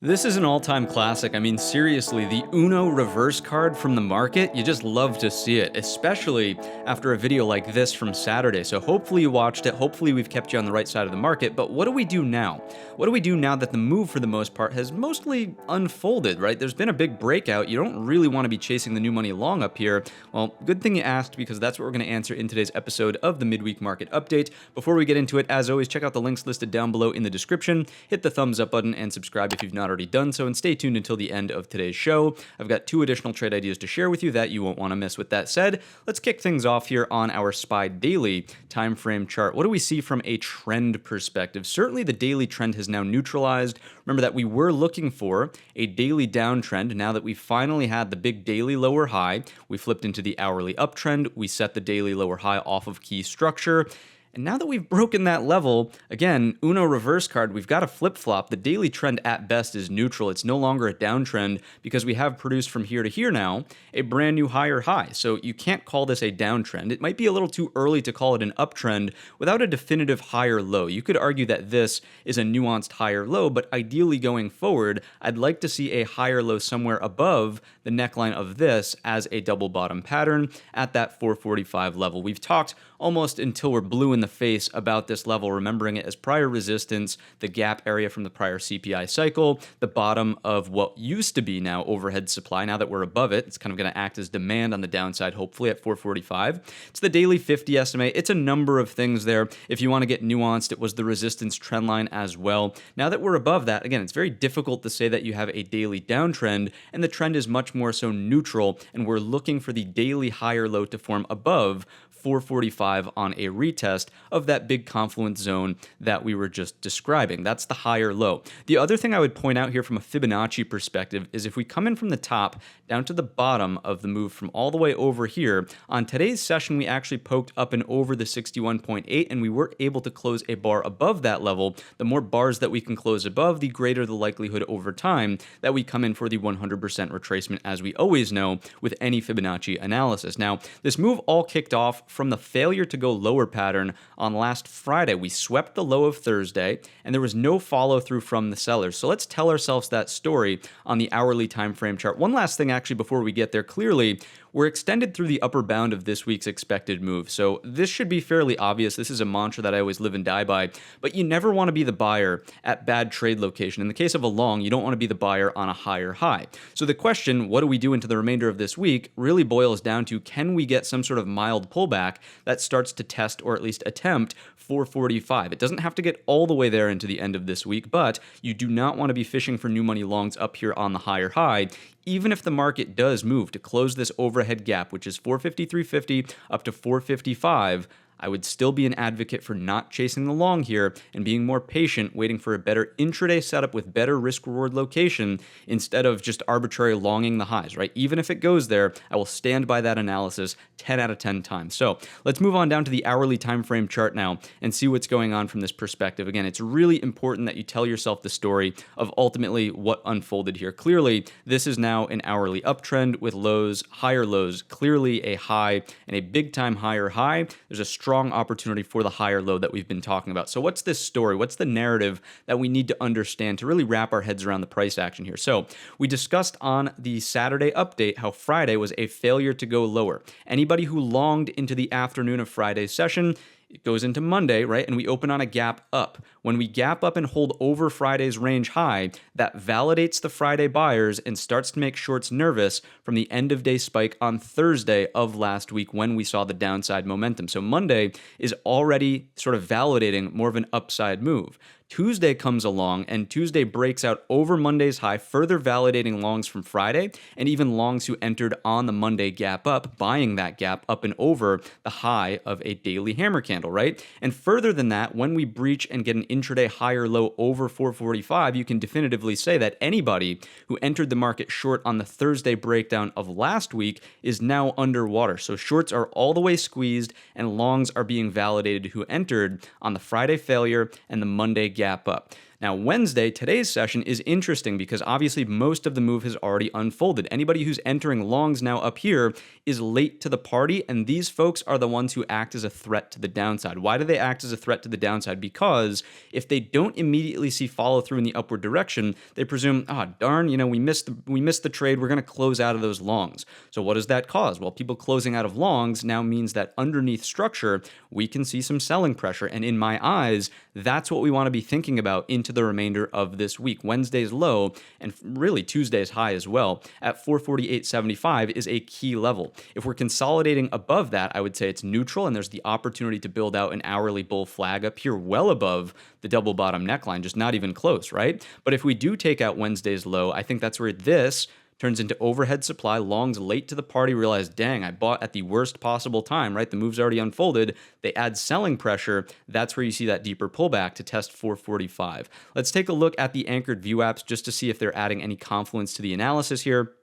This is an all-time classic. I mean, seriously, the Uno reverse card from the market, you just love to see it, especially after a video like this from Saturday. So hopefully you watched it, hopefully we've kept you on the right side of the market, but what do we do now? What do we do now that the move, for the most part, has mostly unfolded, right? There's been a big breakout. You don't really want to be chasing the new money long up here. Well, good thing you asked, because that's what we're going to answer in today's episode of the Midweek Market Update. Before we get into it, as always, check out the links listed down below in the description, hit the thumbs up button, and subscribe if you've not already done so, and stay tuned until the end of today's show. I've got 2 additional trade ideas to share with you that you won't want to miss. With that said, let's kick things off here on our SPY daily time frame chart. What do we see from a trend perspective? Certainly the daily trend has now neutralized. Remember that we were looking for a daily downtrend. Now that we finally had the big daily lower high, we flipped into the hourly uptrend. We set the daily lower high off of key structure. And now that we've broken that level, again, Uno reverse card, we've got a flip-flop. The daily trend at best is neutral. It's no longer a downtrend because we have produced from here to here now a brand new higher high. So you can't call this a downtrend. It might be a little too early to call it an uptrend without a definitive higher low. You could argue that this is a nuanced higher low, but ideally going forward, I'd like to see a higher low somewhere above the neckline of this as a double bottom pattern at that 445 level. We've talked almost until we're blue in the face about this level, remembering it as prior resistance, the gap area from the prior CPI cycle, the bottom of what used to be now overhead supply. Now that we're above it, it's kind of going to act as demand on the downside, hopefully at 445. It's the daily 50 SMA. It's a number of things there. If you want to get nuanced, it was the resistance trend line as well. Now that we're above that, again, it's very difficult to say that you have a daily downtrend, and the trend is much more so neutral, and we're looking for the daily higher low to form above 445 on a retest of that big confluence zone that we were just describing. That's the higher low. The other thing I would point out here from a Fibonacci perspective is if we come in from the top down to the bottom of the move from all the way over here, on today's session we actually poked up and over the 61.8, and we were able to close a bar above that level. The more bars that we can close above, the greater the likelihood over time that we come in for the 100% retracement, as we always know with any Fibonacci analysis. Now, this move all kicked off from the failure to go lower pattern on last Friday. We swept the low of Thursday, and there was no follow through from the sellers. So let's tell ourselves that story on the hourly time frame chart. One last thing actually before we get there. Clearly, we're extended through the upper bound of this week's expected move. So this should be fairly obvious. This is a mantra that I always live and die by, but you never want to be the buyer at bad trade location. In the case of a long, you don't want to be the buyer on a higher high. So the question, what do we do into the remainder of this week, really boils down to, can we get some sort of mild pullback that starts to test or at least attempt 445? It doesn't have to get all the way there into the end of this week, but you do not want to be fishing for new money longs up here on the higher high. Even if the market does move to close this overhead gap, which is 453.50 up to 455, I would still be an advocate for not chasing the long here and being more patient, waiting for a better intraday setup with better risk-reward location instead of just arbitrary longing the highs, right? Even if it goes there, I will stand by that analysis 10 out of 10 times. So let's move on down to the hourly time frame chart now and see what's going on from this perspective. Again, it's really important that you tell yourself the story of ultimately what unfolded here. Clearly, this is now an hourly uptrend with lows, higher lows, clearly a high and a big-time higher high. There's a strong opportunity for the higher low that we've been talking about. So what's this story? What's the narrative that we need to understand to really wrap our heads around the price action here? So we discussed on the Saturday update how Friday was a failure to go lower. Anybody who longed into the afternoon of Friday's session, it goes into Monday, right? And we open on a gap up. When we gap up and hold over Friday's range high, that validates the Friday buyers and starts to make shorts nervous from the end of day spike on Thursday of last week when we saw the downside momentum. So Monday is already sort of validating more of an upside move. Tuesday comes along and Tuesday breaks out over Monday's high, further validating longs from Friday and even longs who entered on the Monday gap up, buying that gap up and over the high of a daily hammer candle, right? And further than that, when we breach and get an intraday higher low over 445, you can definitively say that anybody who entered the market short on the Thursday breakdown of last week is now underwater. So shorts are all the way squeezed and longs are being validated who entered on the Friday failure and the Monday gap up. Now, Wednesday, today's session is interesting because obviously most of the move has already unfolded. Anybody who's entering longs now up here is late to the party, and these folks are the ones who act as a threat to the downside. Why do they act as a threat to the downside? Because if they don't immediately see follow through in the upward direction, they presume, darn, we missed the trade. We're going to close out of those longs. So what does that cause? Well, people closing out of longs now means that underneath structure, we can see some selling pressure. And in my eyes, that's what we want to be thinking about into the remainder of this week. Wednesday's low, and really Tuesday's high as well, at 448.75 is a key level. If we're consolidating above that, I would say it's neutral, and there's the opportunity to build out an hourly bull flag up here well above the double bottom neckline, just not even close, right? But if we do take out Wednesday's low, I think that's where this turns into overhead supply. Longs late to the party realize, dang, I bought at the worst possible time, right? The move's already unfolded. They add selling pressure. That's where you see that deeper pullback to test 445. Let's take a look at the anchored view apps just to see if they're adding any confluence to the analysis here.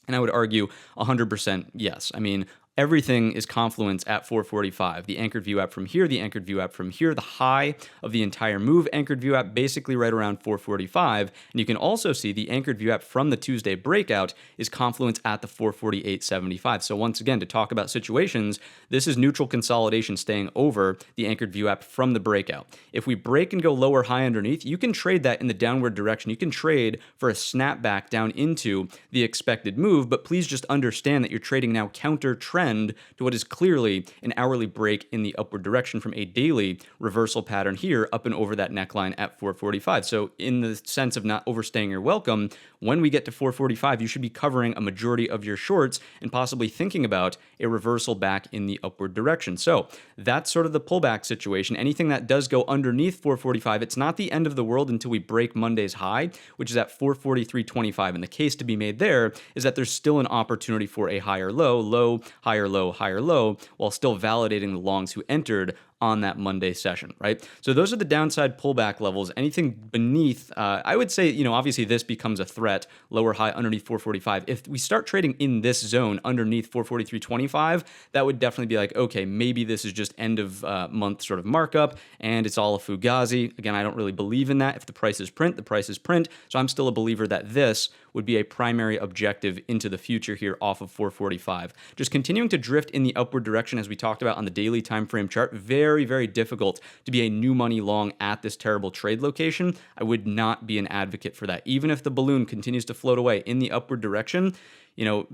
And I would argue 100% yes. I mean, everything is confluence at 445. The anchored view app from here, the anchored view app from here, the high of the entire move, anchored view app basically right around 445. And you can also see the anchored view app from the Tuesday breakout is confluence at the 448.75. So once again, to talk about situations, this is neutral consolidation staying over the anchored view app from the breakout. If we break and go lower high underneath, you can trade that in the downward direction. You can trade for a snapback down into the expected move, but please just understand that you're trading now counter trend to what is clearly an hourly break in the upward direction from a daily reversal pattern here up and over that neckline at 445. So in the sense of not overstaying your welcome, when we get to 445, you should be covering a majority of your shorts and possibly thinking about a reversal back in the upward direction. So that's sort of the pullback situation. Anything that does go underneath 445, it's not the end of the world until we break Monday's high, which is at 443.25. And the case to be made there is that there's still an opportunity for a higher low, higher low, while still validating the longs who entered on that Monday session, right? So those are the downside pullback levels. Anything beneath, I would say, obviously this becomes a threat, lower high underneath 445. If we start trading in this zone underneath 443.25, that would definitely be like, okay, maybe this is just end of month sort of markup and it's all a fugazi. Again, I don't really believe in that. If the price is print, the price is print. So I'm still a believer that this would be a primary objective into the future here off of 445. Just continuing to drift in the upward direction as we talked about on the daily time frame chart, very, very difficult to be a new money long at this terrible trade location. I would not be an advocate for that. Even if the balloon continues to float away in the upward direction,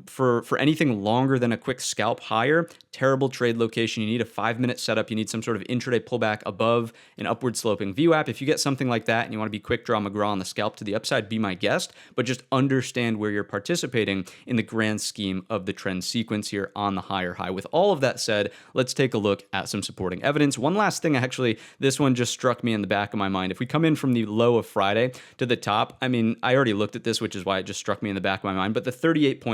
for anything longer than a quick scalp higher, terrible trade location. You need a 5-minute setup. You need some sort of intraday pullback above an upward sloping VWAP. If you get something like that and you want to be quick draw McGraw on the scalp to the upside, be my guest, but just understand where you're participating in the grand scheme of the trend sequence here on the higher high. With all of that said, let's take a look at some supporting evidence. One last thing, actually, this one just struck me in the back of my mind. If we come in from the low of Friday to the top, I already looked at this, which is why it just struck me in the back of my mind, but the 38.2,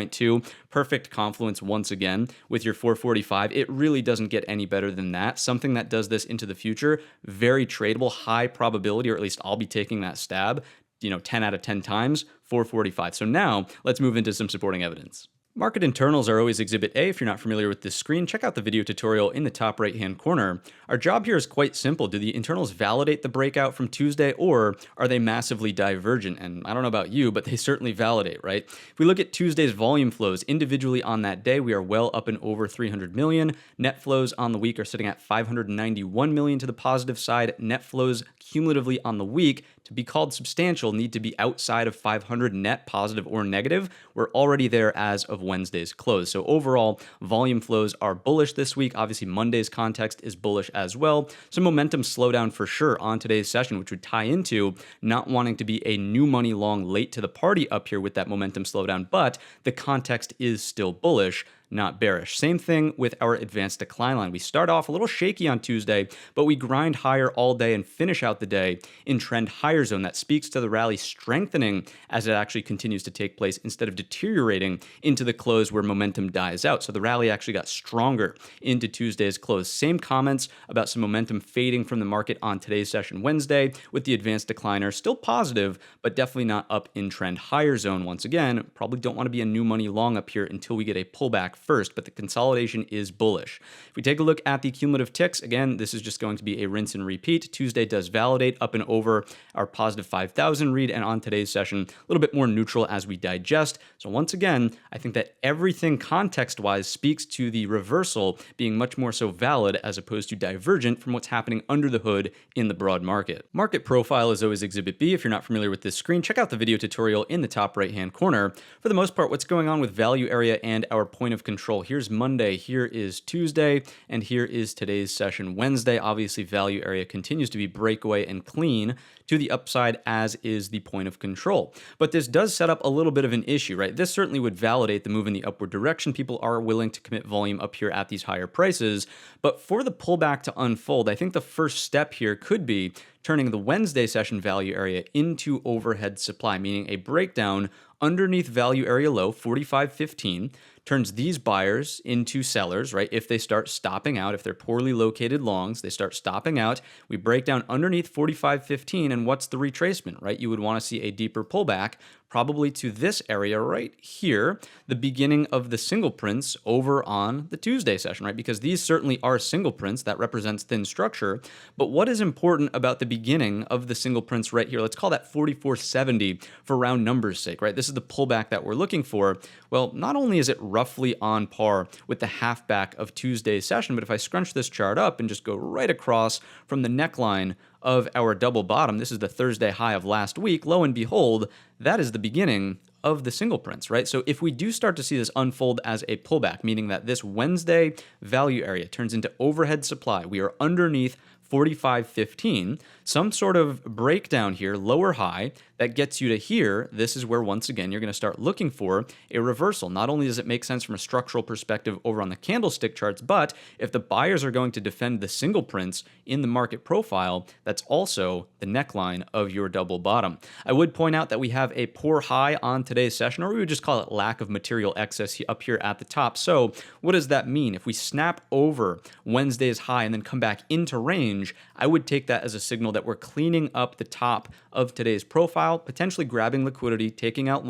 perfect confluence once again with your 445. It really doesn't get any better than that. Something that does this into the future, very tradable, high probability, or at least I'll be taking that stab, 10 out of 10 times, 445. So now let's move into some supporting evidence. Market internals are always Exhibit A. If you're not familiar with this screen, check out the video tutorial in the top right-hand corner. Our job here is quite simple. Do the internals validate the breakout from Tuesday, or are they massively divergent? And I don't know about you, but they certainly validate, right? If we look at Tuesday's volume flows individually on that day, we are well up and over 300 million. Net flows on the week are sitting at 591 million to the positive side. Net flows cumulatively on the week, to be called substantial, need to be outside of 500 net, positive or negative. We're already there as of Wednesday's close. So overall, volume flows are bullish this week. Obviously, Monday's context is bullish as well. Some momentum slowdown for sure on today's session, which would tie into not wanting to be a new money long late to the party up here with that momentum slowdown, but the context is still bullish, not bearish. Same thing with our advanced decline line. We start off a little shaky on Tuesday, but we grind higher all day and finish out the day in trend higher zone. That speaks to the rally strengthening as it actually continues to take place instead of deteriorating into the close where momentum dies out. So the rally actually got stronger into Tuesday's close. Same comments about some momentum fading from the market on today's session Wednesday with the advanced decliner still positive, but definitely not up in trend higher zone. Once again, probably don't want to be a new money long up here until we get a pullback first, but the consolidation is bullish. If we take a look at the cumulative ticks, again, this is just going to be a rinse and repeat. Tuesday does validate up and over our positive 5,000 read, and on today's session, a little bit more neutral as we digest. So once again, I think that everything context-wise speaks to the reversal being much more so valid as opposed to divergent from what's happening under the hood in the broad market. Market profile is always Exhibit B. If you're not familiar with this screen, check out the video tutorial in the top right-hand corner. For the most part, what's going on with value area and our point of control. Here's Monday, here is Tuesday, and here is today's session Wednesday. Obviously, value area continues to be breakaway and clean to the upside, as is the point of control. But this does set up a little bit of an issue, right? This certainly would validate the move in the upward direction. People are willing to commit volume up here at these higher prices. But for the pullback to unfold, I think the first step here could be turning the Wednesday session value area into overhead supply, meaning a breakdown underneath value area low, 45.15, turns these buyers into sellers, right? If they start stopping out, if they're poorly located longs, they start stopping out. We break down underneath 45.15, and what's the retracement, right? You would want to see a deeper pullback, probably to this area right here, the beginning of the single prints over on the Tuesday session, right? Because these certainly are single prints, that represents thin structure. But what is important about the beginning of the single prints right here? Let's call that 44.70 for round numbers sake, right? This is the pullback that we're looking for. Well, not only is it roughly on par with the halfback of Tuesday's session, but if I scrunch this chart up and just go right across from the neckline of our double bottom, this is the Thursday high of last week, lo and behold, that is the beginning of the single prints, right? So if we do start to see this unfold as a pullback, meaning that this Wednesday value area turns into overhead supply, we are underneath 45.15, some sort of breakdown here, lower high, that gets you to here. This is where, once again, you're going to start looking for a reversal. Not only does it make sense from a structural perspective over on the candlestick charts, but if the buyers are going to defend the single prints in the market profile, that's also the neckline of your double bottom. I would point out that we have a poor high on today's session, or we would just call it lack of material excess up here at the top. So what does that mean? If we snap over Wednesday's high and then come back into range, I would take that as a signal that we're cleaning up the top of today's profile, potentially grabbing liquidity, taking out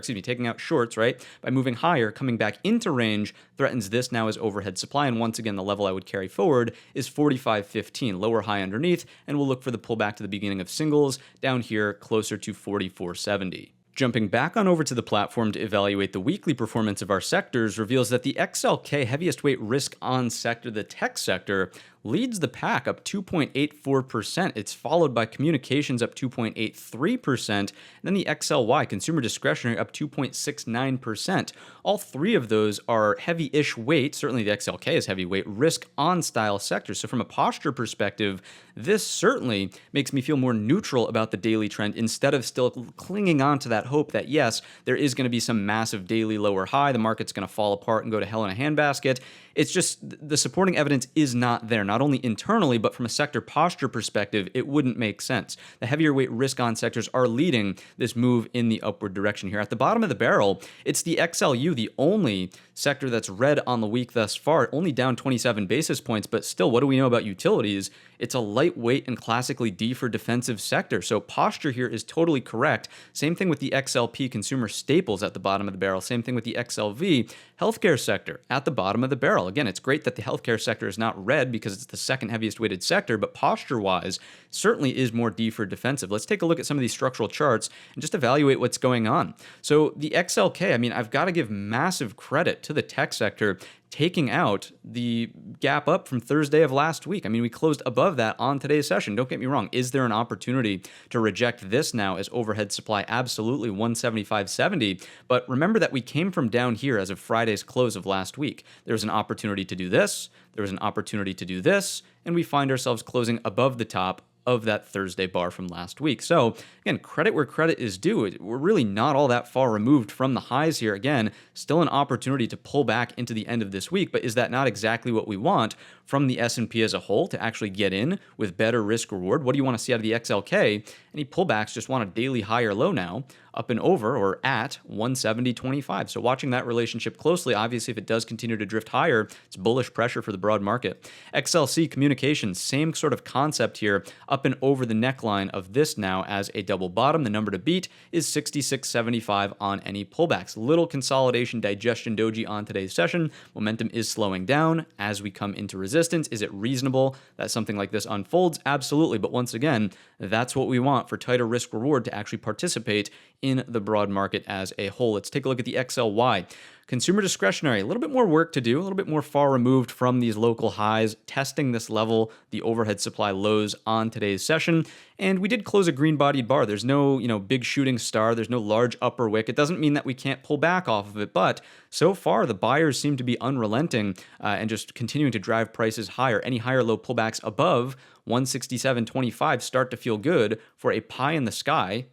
taking out shorts, right? By moving higher, coming back into range, threatens this now as overhead supply. And once again, the level I would carry forward is 45.15, lower high underneath, and we'll look for the pullback to the beginning of singles down here closer to 44.70. Jumping back on over to the platform to evaluate the weekly performance of our sectors reveals that the XLK heaviest weight risk on sector, the tech sector, leads the pack up 2.84%. It's followed by communications up 2.83%, and then the XLY, consumer discretionary, up 2.69%. All three of those are heavy-ish weight. Certainly the XLK is heavyweight risk on style sectors. So from a posture perspective, this certainly makes me feel more neutral about the daily trend instead of still clinging on to that hope that, yes, there is going to be some massive daily lower high. The market's going to fall apart and go to hell in a handbasket. It's just the supporting evidence is not there, not only internally, but from a sector posture perspective, it wouldn't make sense. The heavier weight risk on sectors are leading this move in the upward direction here. At the bottom of the barrel, it's the XLU, the only sector that's red on the week thus far, only down 27 basis points, but still, what do we know about utilities? It's a lightweight and classically D for defensive sector. So posture here is totally correct. Same thing with the XLP, consumer staples, at the bottom of the barrel. Same thing with the XLV, healthcare sector, at the bottom of the barrel. Again, it's great that the healthcare sector is not red because it's the second heaviest weighted sector, but posture-wise, certainly is more D for defensive. Let's take a look at some of these structural charts and just evaluate what's going on. So the XLK, I mean, I've got to give massive credit to the tech sector taking out the gap up from Thursday of last week. I mean, we closed above that on today's session. Don't get me wrong. Is there an opportunity to reject this now as overhead supply? Absolutely, 175.70. But remember that we came from down here as of Friday's close of last week. There was an opportunity to do this. There was an opportunity to do this. And we find ourselves closing above the top of that Thursday bar from last week. So again, credit where credit is due. We're really not all that far removed from the highs here. Again, still an opportunity to pull back into the end of this week, but is that not exactly what we want from the S&P as a whole to actually get in with better risk reward? What do you want to see out of the XLK? Any pullbacks just want a daily high or low now up and over or at 170.25. So watching that relationship closely, obviously if it does continue to drift higher, it's bullish pressure for the broad market. XLC Communications, same sort of concept here, up and over the neckline of this now as a double bottom. The number to beat is 66.75 on any pullbacks. Little consolidation digestion doji on today's session. Momentum is slowing down as we come into resistance. Is it reasonable that something like this unfolds? Absolutely. But once again, that's what we want for tighter risk reward to actually participate in the broad market as a whole. Let's take a look at the XLY. Consumer discretionary, a little bit more work to do, a little bit more far removed from these local highs, testing this level, the overhead supply lows on today's session. And we did close a green-bodied bar. There's no, big shooting star. There's no large upper wick. It doesn't mean that we can't pull back off of it, but so far the buyers seem to be unrelenting and just continuing to drive prices higher. Any higher low pullbacks above 167.25 start to feel good for a pie in the sky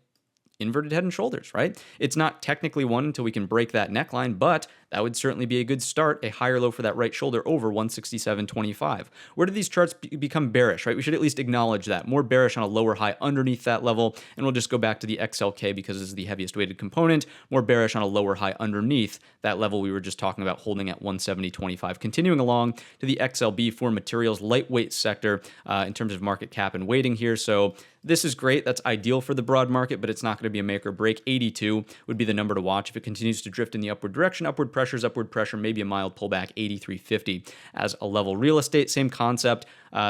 inverted head and shoulders, right? It's not technically one until we can break that neckline, but that would certainly be a good start, a higher low for that right shoulder over 167.25. Where do these charts become bearish, right? We should at least acknowledge that. More bearish on a lower high underneath that level, and we'll just go back to the XLK because this is the heaviest weighted component. More bearish on a lower high underneath that level we were just talking about holding at 170.25. Continuing along to the XLB for materials, lightweight sector in terms of market cap and weighting here. So this is great. That's ideal for the broad market, but it's not going to be a make or break. 82 would be the number to watch if it continues to drift in the upward direction. Upward pressure, maybe a mild pullback, 83.50 as a level. Real estate, same concept.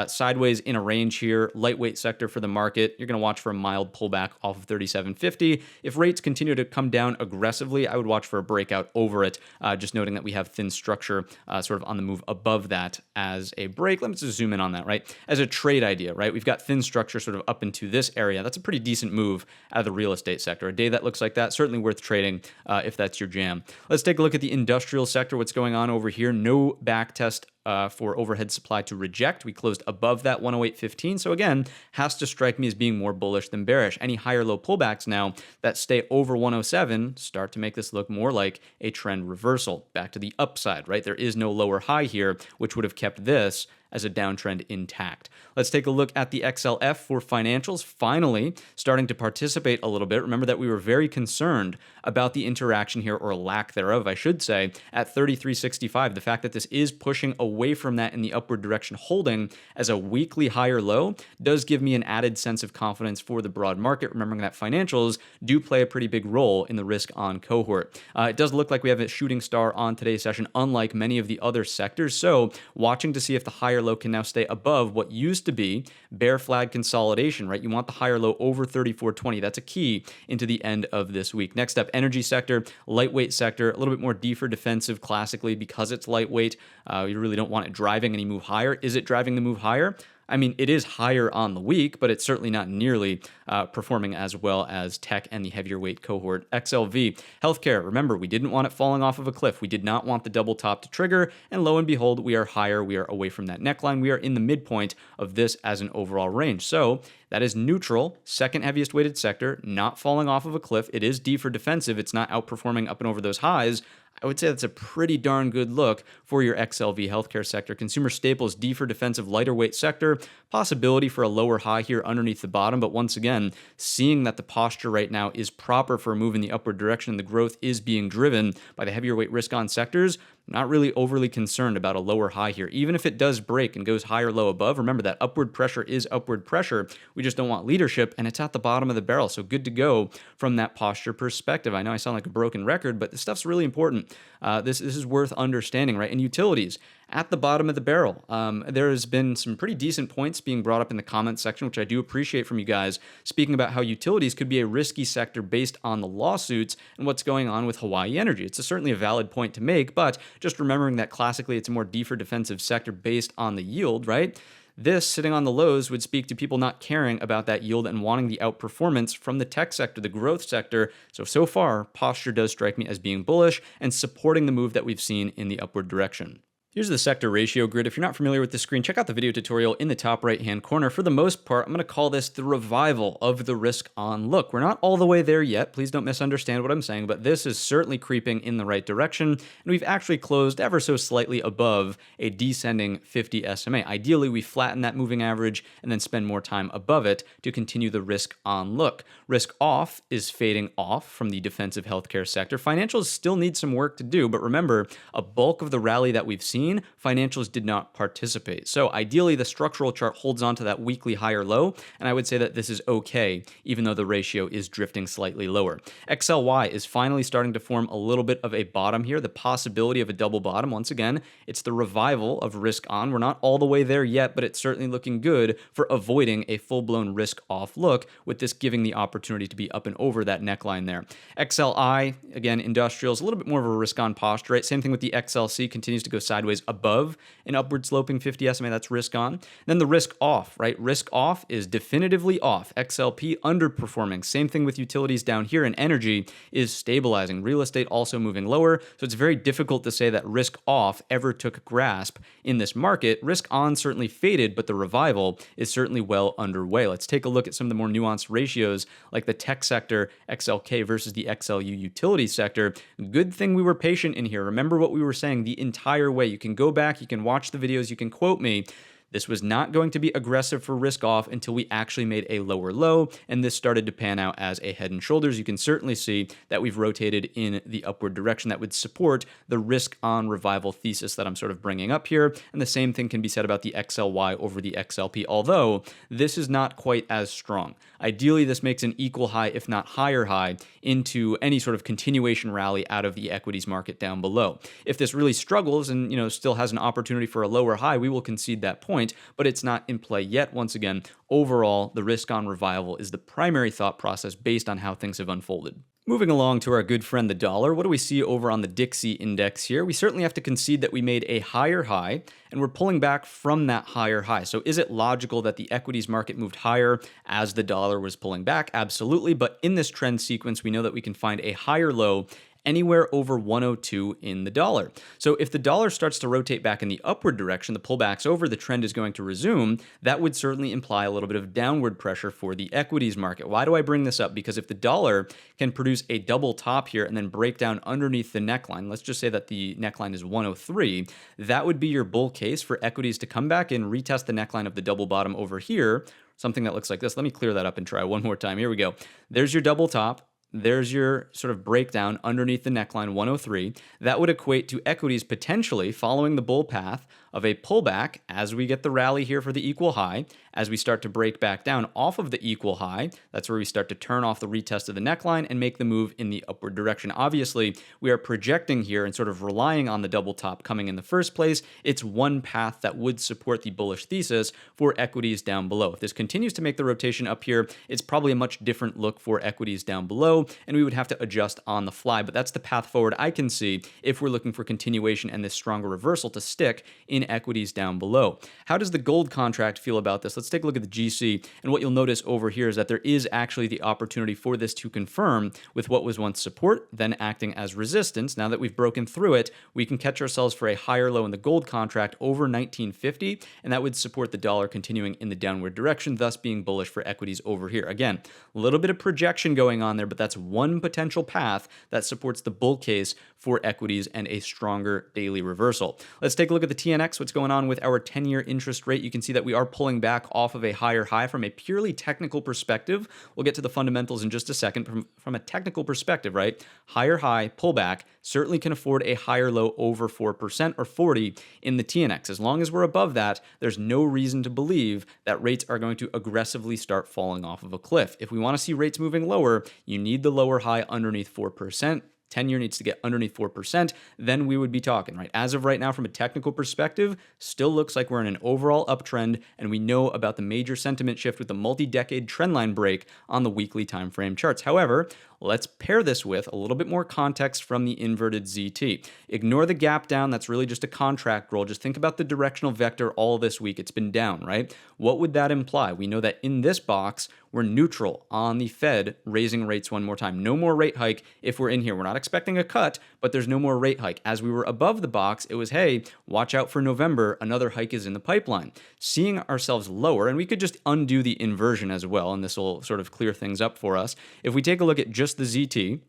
Sideways in a range here, lightweight sector for the market. You're going to watch for a mild pullback off of 37.50. If rates continue to come down aggressively, I would watch for a breakout over it. Just noting that we have thin structure sort of on the move above that as a break. Let me just zoom in on that, right? As a trade idea, right? We've got thin structure sort of up into this area. That's a pretty decent move out of the real estate sector. A day that looks like that, certainly worth trading if that's your jam. Let's take a look at the industrial sector. What's going on over here? No back test for overhead supply to reject. We closed above that 108.15. So again, has to strike me as being more bullish than bearish. Any higher low pullbacks now that stay over 107 start to make this look more like a trend reversal. Back to the upside, right? There is no lower high here, which would have kept this as a downtrend intact. Let's take a look at the XLF for financials, finally starting to participate a little bit. Remember that we were very concerned about the interaction here, or lack thereof, I should say, at 33.65. The fact that this is pushing away from that in the upward direction, holding as a weekly higher low, does give me an added sense of confidence for the broad market, remembering that financials do play a pretty big role in the risk on cohort. It does look like we have a shooting star on today's session, unlike many of the other sectors. So watching to see if the higher low can now stay above what used to be bear flag consolidation, right? You want the higher low over 34.20. That's a key into the end of this week. Next up, energy sector, lightweight sector, a little bit more deeper defensive classically because it's lightweight. You really don't want it driving any move higher. Is it driving the move higher? I mean, it is higher on the week, but it's certainly not nearly performing as well as tech and the heavier weight cohort. XLV, healthcare. Remember, we didn't want it falling off of a cliff. We did not want the double top to trigger, and lo and behold, we are higher. We are away from that neckline. We are in the midpoint of this as an overall range. So that is neutral, second heaviest weighted sector, not falling off of a cliff. It is D for defensive. It's not outperforming up and over those highs. I would say that's a pretty darn good look for your XLV healthcare sector. Consumer staples, D for defensive, lighter weight sector. Possibility for a lower high here underneath the bottom. But once again, seeing that the posture right now is proper for a move in the upward direction, the growth is being driven by the heavier weight risk on sectors, not really overly concerned about a lower high here. Even if it does break and goes higher low above, remember that upward pressure is upward pressure. We just don't want leadership, and it's at the bottom of the barrel. So good to go from that posture perspective. I know I sound like a broken record, but this stuff's really important. This is worth understanding, right? And utilities at the bottom of the barrel. There has been some pretty decent points being brought up in the comments section, which I do appreciate from you guys, speaking about how utilities could be a risky sector based on the lawsuits and what's going on with Hawaii Energy. It's certainly a valid point to make, but just remembering that classically it's a more D for defensive sector based on the yield, right? This, sitting on the lows, would speak to people not caring about that yield and wanting the outperformance from the tech sector, the growth sector. So far, posture does strike me as being bullish and supporting the move that we've seen in the upward direction. Here's the sector ratio grid. If you're not familiar with this screen, check out the video tutorial in the top right-hand corner. For the most part, I'm going to call this the revival of the risk on look. We're not all the way there yet. Please don't misunderstand what I'm saying, but this is certainly creeping in the right direction, and we've actually closed ever so slightly above a descending 50 SMA. Ideally, we flatten that moving average and then spend more time above it to continue the risk on look. Risk off is fading off from the defensive healthcare sector. Financials still need some work to do, but remember, a bulk of the rally that we've seen, financials did not participate. So ideally, the structural chart holds on to that weekly higher low, and I would say that this is okay, even though the ratio is drifting slightly lower. XLY is finally starting to form a little bit of a bottom here, the possibility of a double bottom. Once again, it's the revival of risk on. We're not all the way there yet, but it's certainly looking good for avoiding a full-blown risk off look, with this giving the opportunity to be up and over that neckline there. XLI, again, industrials, a little bit more of a risk on posture, right? Same thing with the XLC, continues to go sideways above an upward sloping 50 SMA, that's risk on. Then the risk off, right? Risk off is definitively off. XLP underperforming. Same thing with utilities down here, and energy is stabilizing. Real estate also moving lower. So it's very difficult to say that risk off ever took grasp in this market. Risk on certainly faded, but the revival is certainly well underway. Let's take a look at some of the more nuanced ratios, like the tech sector, XLK versus the XLU utility sector. Good thing we were patient in here. Remember what we were saying the entire way. You can go back, you can watch the videos, you can quote me. This was not going to be aggressive for risk off until we actually made a lower low, and this started to pan out as a head and shoulders. You can certainly see that we've rotated in the upward direction that would support the risk on revival thesis that I'm sort of bringing up here, and the same thing can be said about the XLY over the XLP, although this is not quite as strong. Ideally, this makes an equal high, if not higher high, into any sort of continuation rally out of the equities market down below. If this really struggles and still has an opportunity for a lower high, we will concede that point, but it's not in play yet. Once again, overall, the risk on revival is the primary thought process based on how things have unfolded. Moving along to our good friend the dollar, what do we see over on the Dixie index here? We certainly have to concede that we made a higher high, and we're pulling back from that higher high. So is it logical that the equities market moved higher as the dollar was pulling back? Absolutely, but in this trend sequence, we know that we can find a higher low anywhere over 102 in the dollar. So if the dollar starts to rotate back in the upward direction, the pullback's over, the trend is going to resume, that would certainly imply a little bit of downward pressure for the equities market. Why do I bring this up? Because if the dollar can produce a double top here and then break down underneath the neckline, let's just say that the neckline is 103, that would be your bull case for equities to come back and retest the neckline of the double bottom over here, something that looks like this. Let me clear that up and try one more time. Here we go. There's your double top. There's your sort of breakdown underneath the neckline 103. That would equate to equities potentially following the bull path of a pullback as we get the rally here for the equal high. As we start to break back down off of the equal high, that's where we start to turn off the retest of the neckline and make the move in the upward direction. Obviously, we are projecting here and sort of relying on the double top coming in the first place. It's one path that would support the bullish thesis for equities down below. If this continues to make the rotation up here, it's probably a much different look for equities down below, and we would have to adjust on the fly. But that's the path forward I can see if we're looking for continuation and this stronger reversal to stick in equities down below. How does the gold contract feel about this? Let's take a look at the GC, and what you'll notice over here is that there is actually the opportunity for this to confirm with what was once support, then acting as resistance. Now that we've broken through it, we can catch ourselves for a higher low in the gold contract over 1950, and that would support the dollar continuing in the downward direction, thus being bullish for equities over here. Again, a little bit of projection going on there, but that's one potential path that supports the bull case for equities and a stronger daily reversal. Let's take a look at the TNX, what's going on with our 10-year interest rate. You can see that we are pulling back off of a higher high from a purely technical perspective. We'll get to the fundamentals in just a second. From a technical perspective, right? Higher high, pullback, certainly can afford a higher low over 4% or 40 in the TNX. As long as we're above that, there's no reason to believe that rates are going to aggressively start falling off of a cliff. If we want to see rates moving lower, you need the lower high underneath 4%. 10-year needs to get underneath 4%, then we would be talking, right? As of right now, from a technical perspective, still looks like we're in an overall uptrend, and we know about the major sentiment shift with the multi-decade trendline break on the weekly time frame charts. However, Let's pair this with a little bit more context from the inverted ZT. Ignore the gap down. That's really just a contract roll. Just think about the directional vector all this week. It's been down, right? What would that imply? We know that in this box, we're neutral on the Fed raising rates one more time. No more rate hike if we're in here. We're not expecting a cut, but there's no more rate hike. As we were above the box, it was, hey, watch out for November. Another hike is in the pipeline. Seeing ourselves lower, and we could just undo the inversion as well, and this will sort of clear things up for us. If we take a look at just the ZT,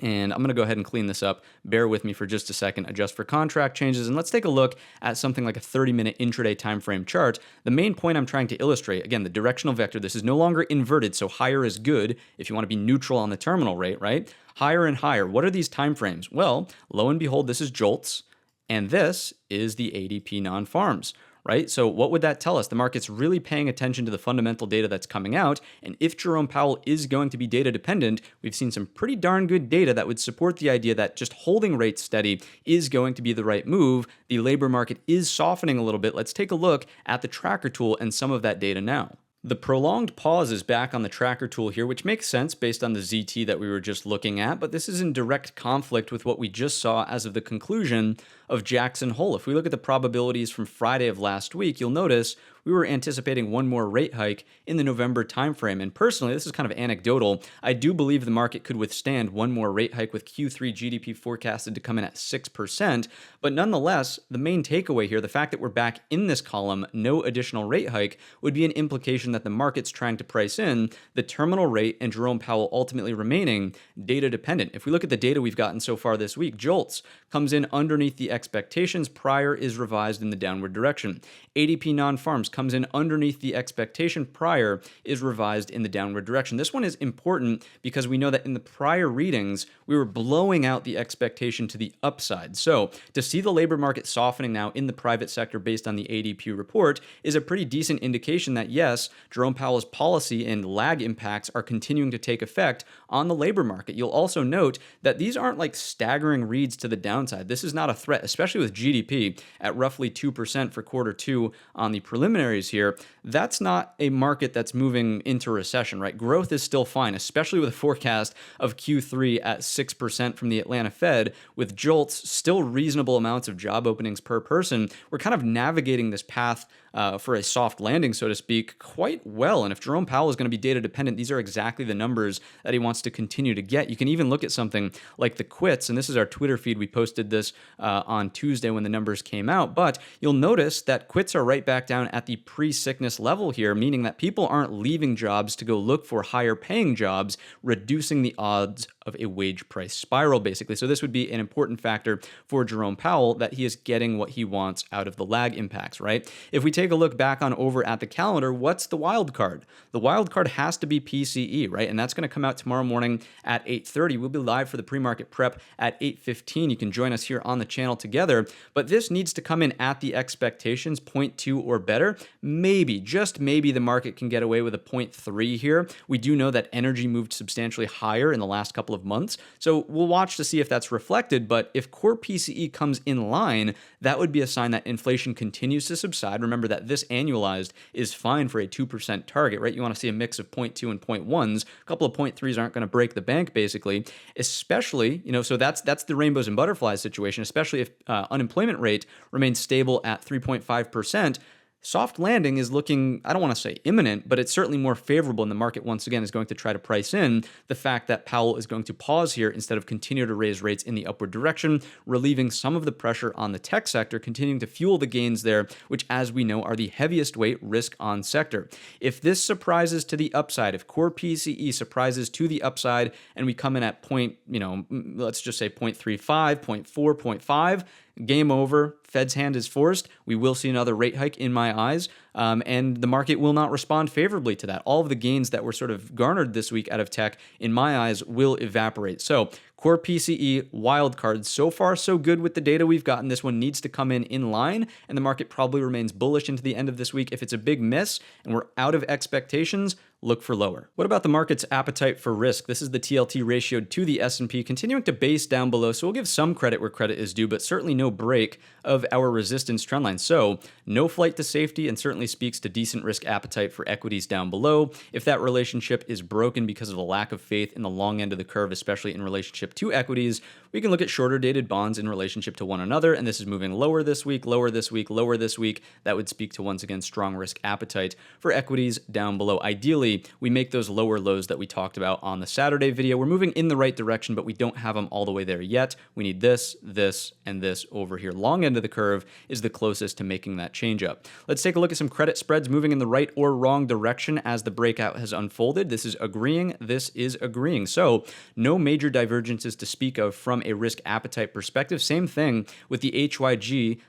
and I'm going to go ahead and clean this up. Bear with me for just a second, adjust for contract changes, and let's take a look at something like a 30-minute intraday time frame chart. The main point I'm trying to illustrate, again, the directional vector, this is no longer inverted, so higher is good if you want to be neutral on the terminal rate, right? Higher and higher. What are these time frames? Well, lo and behold, this is JOLTS, and this is the ADP non-farms. Right? So what would that tell us? The market's really paying attention to the fundamental data that's coming out. And if Jerome Powell is going to be data dependent, we've seen some pretty darn good data that would support the idea that just holding rates steady is going to be the right move. The labor market is softening a little bit. Let's take a look at the tracker tool and some of that data now. The prolonged pause is back on the tracker tool here, which makes sense based on the ZT that we were just looking at, but this is in direct conflict with what we just saw as of the conclusion of Jackson Hole. If we look at the probabilities from Friday of last week, you'll notice we were anticipating one more rate hike in the November timeframe. And personally, this is kind of anecdotal. I do believe the market could withstand one more rate hike with Q3 GDP forecasted to come in at 6%. But nonetheless, the main takeaway here, the fact that we're back in this column, no additional rate hike, would be an implication that the market's trying to price in the terminal rate and Jerome Powell ultimately remaining data dependent. If we look at the data we've gotten so far this week, JOLTS comes in underneath the expectations, prior is revised in the downward direction. ADP non-farms comes in underneath the expectation, prior is revised in the downward direction. This one is important because we know that in the prior readings, we were blowing out the expectation to the upside. So to see the labor market softening now in the private sector based on the ADP report is a pretty decent indication that yes, Jerome Powell's policy and lag impacts are continuing to take effect on the labor market. You'll also note that these aren't like staggering reads to the downside. This is not a threat, especially with GDP at roughly 2% for quarter two on the preliminaries here. That's not a market that's moving into recession, right? Growth is still fine, especially with a forecast of Q3 at 6% from the Atlanta Fed, with JOLTS still reasonable amounts of job openings per person. We're kind of navigating this path for a soft landing, so to speak, quite well. And if Jerome Powell is going to be data dependent, these are exactly the numbers that he wants to continue to get. You can even look at something like the quits, and this is our Twitter feed. We posted this on Tuesday when the numbers came out, but you'll notice that quits are right back down at the pre-sickness level here, meaning that people aren't leaving jobs to go look for higher paying jobs, reducing the odds of a wage price spiral, basically. So this would be an important factor for Jerome Powell, that he is getting what he wants out of the lag impacts, right? If we take a look back on over at the calendar, what's the wild card? The wild card has to be PCE, right? And that's going to come out tomorrow morning at 8:30. We'll be live for the pre-market prep at 8:15. You can join us here on the channel together, but this needs to come in at the expectations, 0.2 or better. Maybe, just maybe, the market can get away with a 0.3 here. We do know that energy moved substantially higher in the last couple of months, so we'll watch to see if that's reflected. But if core PCE comes in line, that would be a sign that inflation continues to subside. Remember that this annualized is fine for a 2% target, right? You want to see a mix of 0.2 and 0.1s. A couple of 0.3s aren't going to break the bank, basically, especially, so that's the rainbows and butterflies situation, especially if unemployment rate remains stable at 3.5%. Soft landing is looking, I don't want to say imminent, but it's certainly more favorable, and the market once again is going to try to price in the fact that Powell is going to pause here instead of continue to raise rates in the upward direction, relieving some of the pressure on the tech sector, continuing to fuel the gains there, which, as we know, are the heaviest weight risk on sector. If this surprises to the upside, if core PCE surprises to the upside and we come in at let's just say 0.35, 0.4, 0.5, game over. Fed's hand is forced. We will see another rate hike in my eyes, and the market will not respond favorably to that. All of the gains that were sort of garnered this week out of tech, in my eyes, will evaporate. So core PCE, wild cards. So far, so good with the data we've gotten. This one needs to come in line, and the market probably remains bullish into the end of this week. If it's a big miss and we're out of expectations, look for lower. What about the market's appetite for risk? This is the TLT ratioed to the S&P, continuing to base down below, so we'll give some credit where credit is due, but certainly no break of our resistance trend line. So no flight to safety, and certainly speaks to decent risk appetite for equities down below. If that relationship is broken because of the lack of faith in the long end of the curve, especially in relationship to equities, we can look at shorter dated bonds in relationship to one another, and this is moving lower this week, lower this week, lower this week. That would speak to, once again, strong risk appetite for equities down below. Ideally, we make those lower lows that we talked about on the Saturday video. We're moving in the right direction, but we don't have them all the way there yet. We need this, this, and this over here. Long end of the curve is the closest to making that change up. Let's take a look at some credit spreads moving in the right or wrong direction as the breakout has unfolded. This is agreeing. This is agreeing. So no major divergences to speak of from a risk appetite perspective. Same thing with the HYG,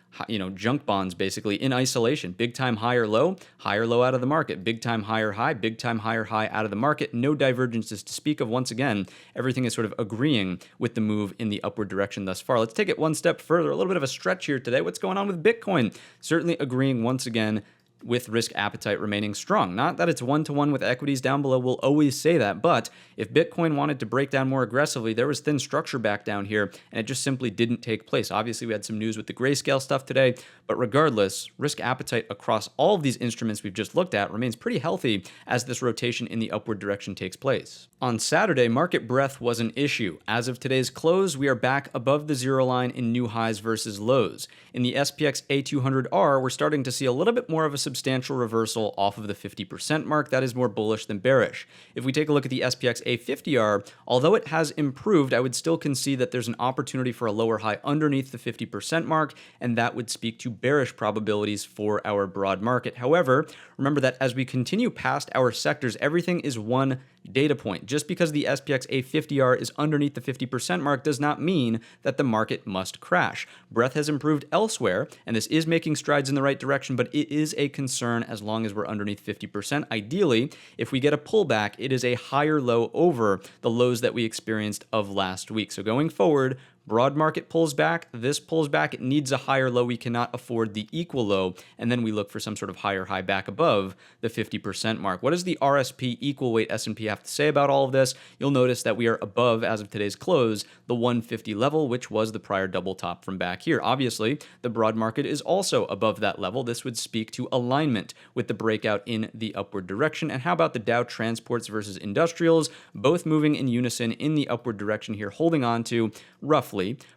junk bonds basically in isolation. Big time higher low out of the market. Big time higher high, big time higher high out of the market. No divergences to speak of. Once again, everything is sort of agreeing with the move in the upward direction thus far. Let's take it one step further. A little bit of a stretch here today. What's going on with Bitcoin? Certainly agreeing once again with risk appetite remaining strong. Not that it's one-to-one with equities down below, we'll always say that, but if Bitcoin wanted to break down more aggressively, there was thin structure back down here, and it just simply didn't take place. Obviously, we had some news with the grayscale stuff today, but regardless, risk appetite across all of these instruments we've just looked at remains pretty healthy as this rotation in the upward direction takes place. On Saturday, market breadth was an issue. As of today's close, we are back above the zero line in new highs versus lows. In the SPX A200R, we're starting to see a little bit more of a substantial reversal off of the 50% mark. That is more bullish than bearish. If we take a look at the SPX A50R, although it has improved, I would still concede that there's an opportunity for a lower high underneath the 50% mark, and that would speak to bearish probabilities for our broad market. However, remember that as we continue past our sectors, everything is one data point. Just because the SPX A50R is underneath the 50% mark does not mean that the market must crash. Breadth has improved elsewhere, and this is making strides in the right direction, but it is a concern as long as we're underneath 50%. Ideally, if we get a pullback, it is a higher low over the lows that we experienced of last week. So going forward, broad market pulls back, this pulls back, it needs a higher low, we cannot afford the equal low, and then we look for some sort of higher high back above the 50% mark. What does the RSP equal weight S&P have to say about all of this? You'll notice that we are above, as of today's close, the 150 level, which was the prior double top from back here. Obviously, the broad market is also above that level. This would speak to alignment with the breakout in the upward direction. And how about the Dow transports versus industrials? Both moving in unison in the upward direction here, holding on to roughly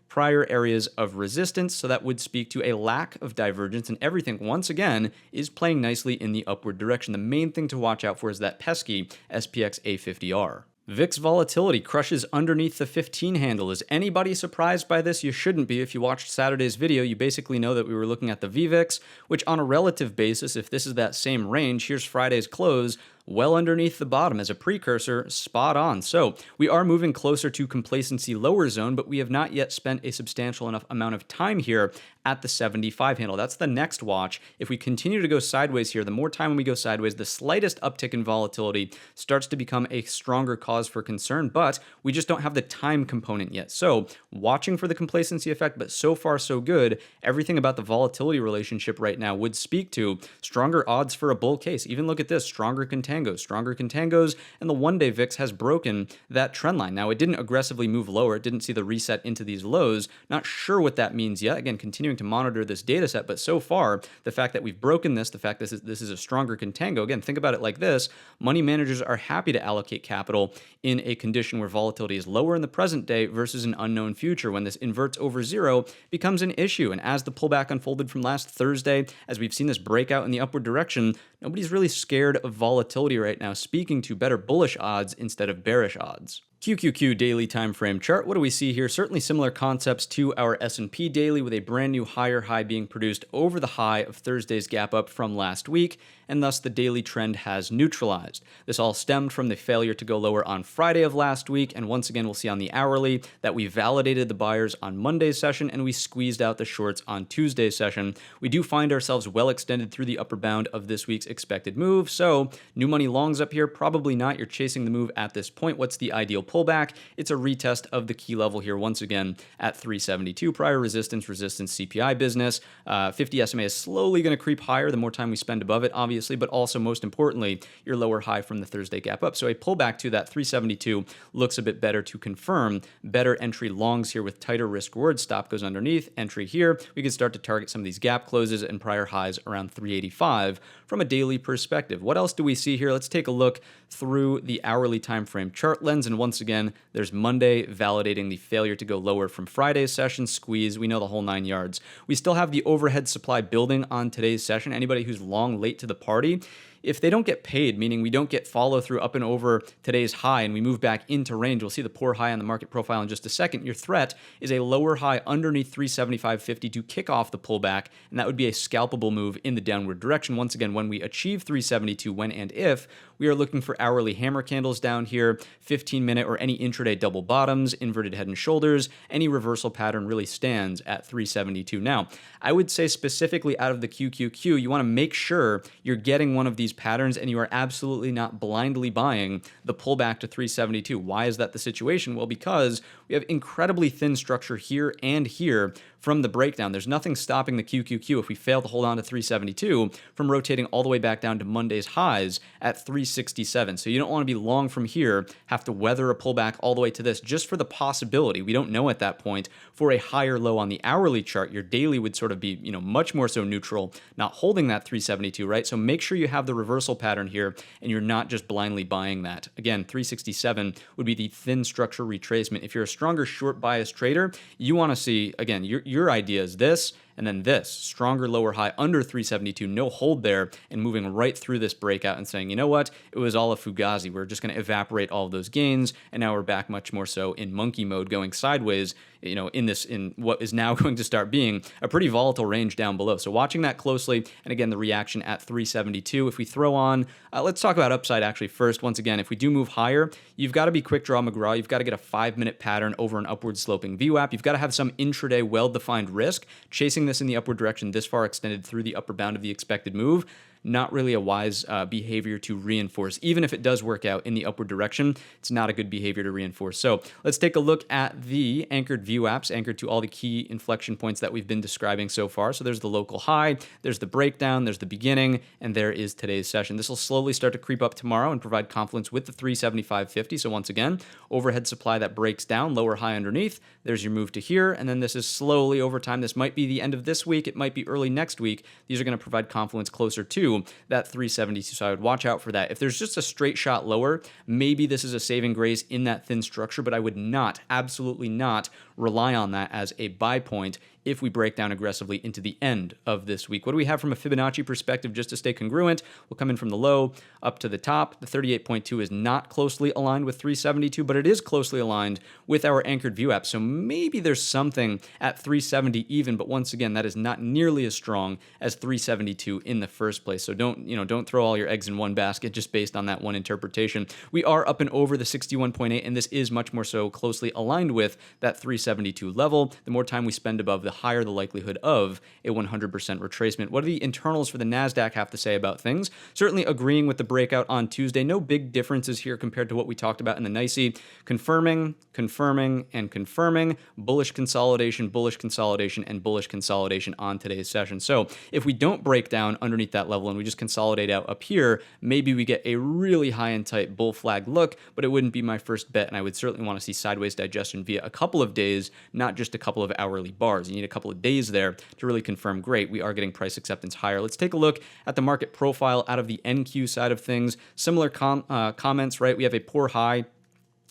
prior areas of resistance, so that would speak to a lack of divergence, and everything, once again, is playing nicely in the upward direction. The main thing to watch out for is that pesky SPX A50R. VIX volatility crushes underneath the 15 handle. Is anybody surprised by this? You shouldn't be. If you watched Saturday's video, you basically know that we were looking at the VVIX, which on a relative basis, if this is that same range, here's Friday's close, well underneath the bottom as a precursor, spot on. So we are moving closer to complacency lower zone, but we have not yet spent a substantial enough amount of time here at the 75 handle. That's the next watch. If we continue to go sideways here, the more time we go sideways, the slightest uptick in volatility starts to become a stronger cause for concern, but we just don't have the time component yet. So watching for the complacency effect, but so far so good. Everything about the volatility relationship right now would speak to stronger odds for a bull case. Even look at this, stronger contangos, and the one-day VIX has broken that trend line. Now, it didn't aggressively move lower. It didn't see the reset into these lows. Not sure what that means yet. Again, continuing to monitor this data set, but so far, the fact that we've broken this, the fact that this is a stronger contango, again, think about it like this. Money managers are happy to allocate capital in a condition where volatility is lower in the present day versus an unknown future. When this inverts over zero, becomes an issue. And as the pullback unfolded from last Thursday, as we've seen this breakout in the upward direction, nobody's really scared of volatility right now, speaking to better bullish odds instead of bearish odds. QQQ daily time frame chart. What do we see here? Certainly similar concepts to our S&P daily, with a brand new higher high being produced over the high of Thursday's gap up from last week, and thus the daily trend has neutralized. This all stemmed from the failure to go lower on Friday of last week, and once again we'll see on the hourly that we validated the buyers on Monday's session and we squeezed out the shorts on Tuesday's session. We do find ourselves well extended through the upper bound of this week's expected move, so new money longs up here, probably not. You're chasing the move at this point. What's the ideal pullback. It's a retest of the key level here once again at 372. Prior resistance, CPI business. 50 SMA is slowly going to creep higher the more time we spend above it, obviously, but also most importantly, your lower high from the Thursday gap up. So a pullback to that 372 looks a bit better to confirm better entry longs here with tighter risk reward. Stop goes underneath, entry here. We can start to target some of these gap closes and prior highs around 385 from a daily perspective. What else do we see here? Let's take a look through the hourly time frame chart lens. And once again, there's Monday validating the failure to go lower from Friday's session squeeze. We know the whole 9 yards. We still have the overhead supply building on today's session. Anybody who's long late to the party, if they don't get paid, meaning we don't get follow through up and over today's high and we move back into range, we'll see the poor high on the market profile in just a second. Your threat is a lower high underneath 375.50 to kick off the pullback, and that would be a scalpable move in the downward direction. Once again, when we achieve 372, when and if, we are looking for hourly hammer candles down here, 15-minute or any intraday double bottoms, inverted head and shoulders. Any reversal pattern really stands at 372. Now, I would say specifically out of the QQQ, you want to make sure you're getting one of these patterns and you are absolutely not blindly buying the pullback to 372. Why is that the situation? Well, because we have incredibly thin structure here and here from the breakdown. There's nothing stopping the QQQ if we fail to hold on to 372 from rotating all the way back down to Monday's highs at 367. So you don't want to be long from here, have to weather a pullback all the way to this just for the possibility, we don't know at that point, for a higher low on the hourly chart. Your daily would sort of be, much more so neutral, not holding that 372, right? So make sure you have the reversal pattern here and you're not just blindly buying that. Again, 367 would be the thin structure retracement. If you're a stronger short bias trader, you want to see, again, your idea is this, and then this, stronger lower high under 372, no hold there, and moving right through this breakout and saying, you know what, it was all a fugazi. We're just going to evaporate all of those gains, and now we're back much more so in monkey mode, going sideways, in what is now going to start being a pretty volatile range down below. So watching that closely, and again, the reaction at 372. If we throw on, let's talk about upside actually first. Once again, if we do move higher, you've got to be quick draw McGraw. You've got to get a 5-minute pattern over an upward sloping VWAP. You've got to have some intraday well-defined risk. Chasing this in the upward direction this far extended through the upper bound of the expected move, not really a wise behavior to reinforce. Even if it does work out in the upward direction, it's not a good behavior to reinforce. So let's take a look at the anchored VWAPs, anchored to all the key inflection points that we've been describing so far. So there's the local high, there's the breakdown, there's the beginning, and there is today's session. This will slowly start to creep up tomorrow and provide confluence with the 375.50. So once again, overhead supply that breaks down, lower high underneath, there's your move to here, and then this is slowly over time. This might be the end of this week, it might be early next week. These are going to provide confluence closer to that 372, so I would watch out for that. If there's just a straight shot lower, maybe this is a saving grace in that thin structure, but I would not, absolutely not, rely on that as a buy point if we break down aggressively into the end of this week. What do we have from a Fibonacci perspective just to stay congruent? We'll come in from the low up to the top. The 38.2 is not closely aligned with 372, but it is closely aligned with our anchored VWAP. So maybe there's something at 370 even, but once again, that is not nearly as strong as 372 in the first place. So don't throw all your eggs in one basket just based on that one interpretation. We are up and over the 61.8, and this is much more so closely aligned with that 372 level. The more time we spend above, the higher the likelihood of a 100% retracement. What do the internals for the Nasdaq have to say about things? Certainly agreeing with the breakout on Tuesday. No big differences here compared to what we talked about in the NYSE. Confirming, and confirming. Bullish consolidation, and bullish consolidation on today's session. So if we don't break down underneath that level and we just consolidate out up here, maybe we get a really high and tight bull flag look, but it wouldn't be my first bet, and I would certainly want to see sideways digestion via a couple of days, not just a couple of hourly bars. You need a couple of days there to really confirm, great, we are getting price acceptance higher. Let's take a look at the market profile out of the NQ side of things. Similar comments, right? We have a poor high.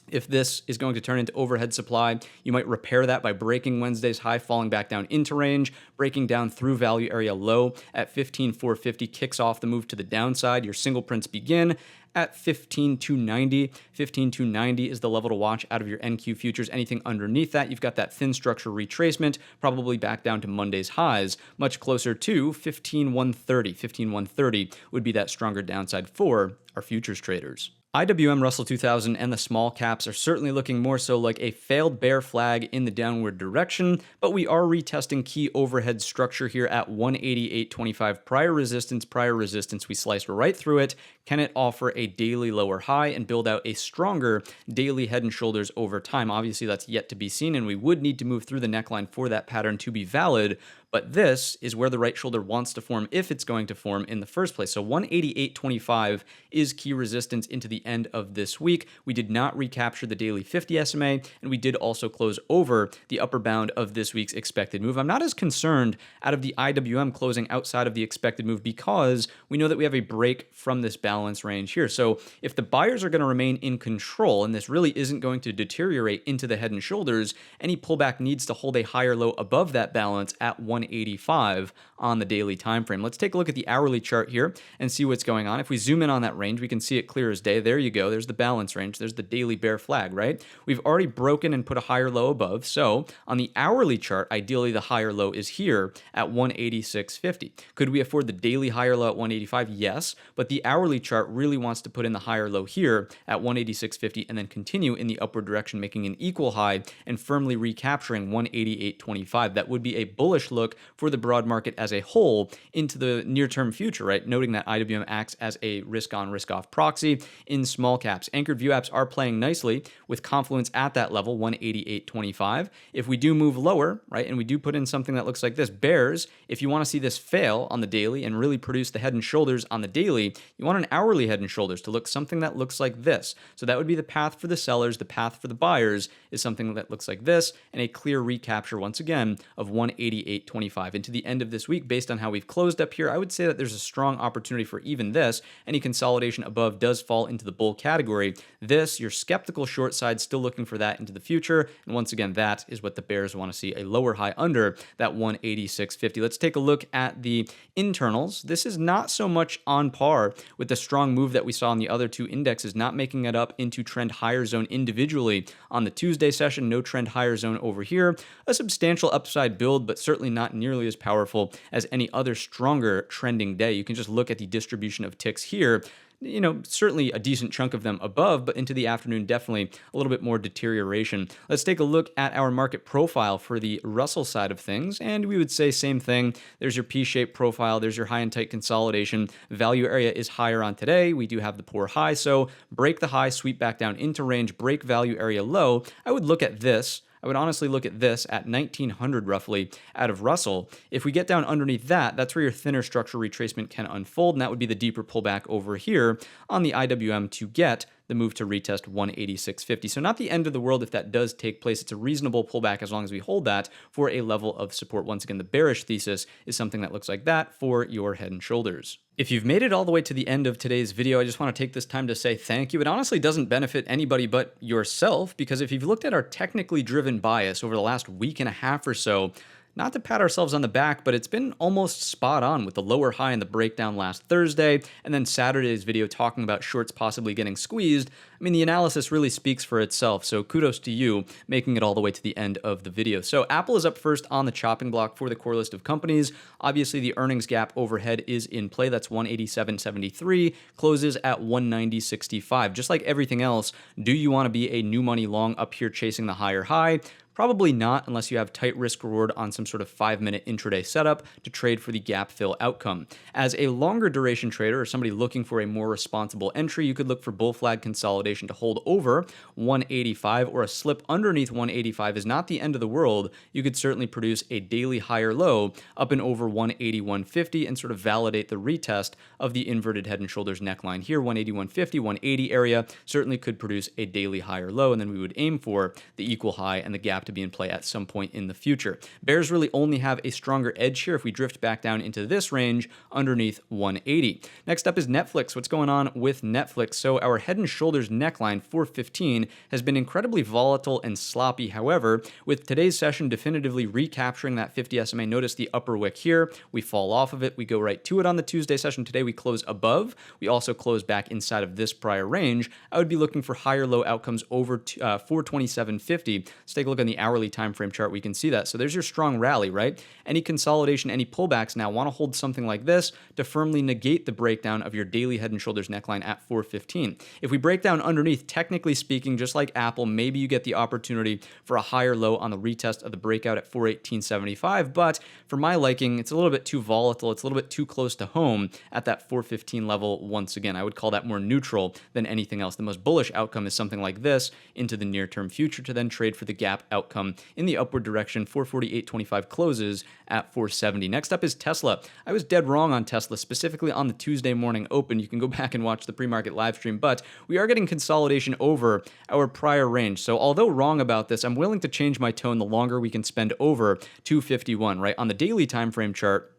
If this is going to turn into overhead supply, you might repair that by breaking Wednesday's high, falling back down into range, breaking down through value area low at 15,450, kicks off the move to the downside. Your single prints begin at 15,290. 15,290 is the level to watch out of your NQ futures. Anything underneath that, you've got that thin structure retracement, probably back down to Monday's highs, much closer to 15,130. 15,130 would be that stronger downside for our futures traders. IWM Russell 2000 and the small caps are certainly looking more so like a failed bear flag in the downward direction, but we are retesting key overhead structure here at 188.25. Prior resistance, we sliced right through it, Can it offer a daily lower high and build out a stronger daily head and shoulders over time? Obviously, that's yet to be seen, and we would need to move through the neckline for that pattern to be valid. But this is where the right shoulder wants to form if it's going to form in the first place. So 188.25 is key resistance into the end of this week. We did not recapture the daily 50 SMA, and we did also close over the upper bound of this week's expected move. I'm not as concerned out of the IWM closing outside of the expected move because we know that we have a break from this balance range here. So if the buyers are going to remain in control, and this really isn't going to deteriorate into the head and shoulders, any pullback needs to hold a higher low above that balance at 185 on the daily time frame. Let's take a look at the hourly chart here and see what's going on. If we zoom in on that range, we can see it clear as day. There you go. There's the balance range. There's the daily bear flag, right? We've already broken and put a higher low above. So on the hourly chart, ideally the higher low is here at 186.50. Could we afford the daily higher low at 185? Yes, but the hourly chart really wants to put in the higher low here at 186.50 and then continue in the upward direction, making an equal high and firmly recapturing 188.25. That would be a bullish look for the broad market as a whole into the near-term future, right? Noting that IWM acts as a risk-on, risk-off proxy in small caps. Anchored view apps are playing nicely with confluence at that level, 188.25. If we do move lower, right, and we do put in something that looks like this, bears, if you want to see this fail on the daily and really produce the head and shoulders on the daily, you want an hourly head and shoulders to look something that looks like this. So that would be the path for the sellers. The path for the buyers is something that looks like this, and a clear recapture, once again, of 188.25. Into the end of this week, based on how we've closed up here, I would say that there's a strong opportunity for even this. Any consolidation above does fall into the bull category. This, your skeptical short side, still looking for that into the future. And once again, that is what the bears want to see, a lower high under that 186.50. Let's take a look at the internals. This is not so much on par with the strong move that we saw in the other two indexes, not making it up into trend higher zone individually on the Tuesday session. No trend higher zone over here. A substantial upside build, but certainly not nearly as powerful as any other stronger trending day. You can just look at the distribution of ticks here. You know, certainly a decent chunk of them above, but into the afternoon, definitely a little bit more deterioration. Let's take a look at our market profile for the Russell side of things, and we would say same thing. There's your P-shaped profile. There's your high and tight consolidation. Value area is higher on today. We do have the poor high, so break the high, sweep back down into range, break value area low. I would look at this. I would honestly look at this at 1900 roughly out of Russell. If we get down underneath that, that's where your thinner structure retracement can unfold, and that would be the deeper pullback over here on the IWM to get the move to retest 186.50. So not the end of the world if that does take place. It's a reasonable pullback as long as we hold that for a level of support. Once again, the bearish thesis is something that looks like that for your head and shoulders. If you've made it all the way to the end of today's video, I just want to take this time to say thank you. It honestly doesn't benefit anybody but yourself, because if you've looked at our technically driven bias over the last week and a half or so, not to pat ourselves on the back, but it's been almost spot on with the lower high in the breakdown last Thursday, and then Saturday's video talking about shorts possibly getting squeezed. I mean, the analysis really speaks for itself, so kudos to you making it all the way to the end of the video. So Apple is up first on the chopping block for the core list of companies. Obviously, the earnings gap overhead is in play. That's 187.73, closes at 190.65. Just like everything else, do you want to be a new money long up here chasing the higher high? Probably not, unless you have tight risk reward on some sort of 5-minute intraday setup to trade for the gap fill outcome. As a longer duration trader or somebody looking for a more responsible entry, you could look for bull flag consolidation to hold over 185, or a slip underneath 185 is not the end of the world. You could certainly produce a daily higher low up and over 181.50 and sort of validate the retest of the inverted head and shoulders neckline here. 181.50, 180 area certainly could produce a daily higher low, and then we would aim for the equal high and the gap to be in play at some point in the future. Bears really only have a stronger edge here if we drift back down into this range underneath 180. Next up is Netflix. What's going on with Netflix? So our head and shoulders neckline 415 has been incredibly volatile and sloppy. However, with today's session definitively recapturing that 50 SMA, notice the upper wick here. We fall off of it. We go right to it on the Tuesday session. Today we close above. We also close back inside of this prior range. I would be looking for higher low outcomes over 427.50. Let's take a look on the the hourly time frame chart, we can see that. So there's your strong rally, right? Any consolidation, any pullbacks now want to hold something like this to firmly negate the breakdown of your daily head and shoulders neckline at 415. If we break down underneath, technically speaking, just like Apple, maybe you get the opportunity for a higher low on the retest of the breakout at 418.75, but for my liking, it's a little bit too volatile. It's a little bit too close to home at that 415 level. Once again, I would call that more neutral than anything else. The most bullish outcome is something like this into the near-term future to then trade for the gap outcome in the upward direction. 448.25 closes at 470. Next up is Tesla. I was dead wrong on Tesla, specifically on the Tuesday morning open. You can go back and watch the pre-market live stream, but we are getting consolidation over our prior range. So although wrong about this, I'm willing to change my tone the longer we can spend over 251, right? On the daily time frame chart,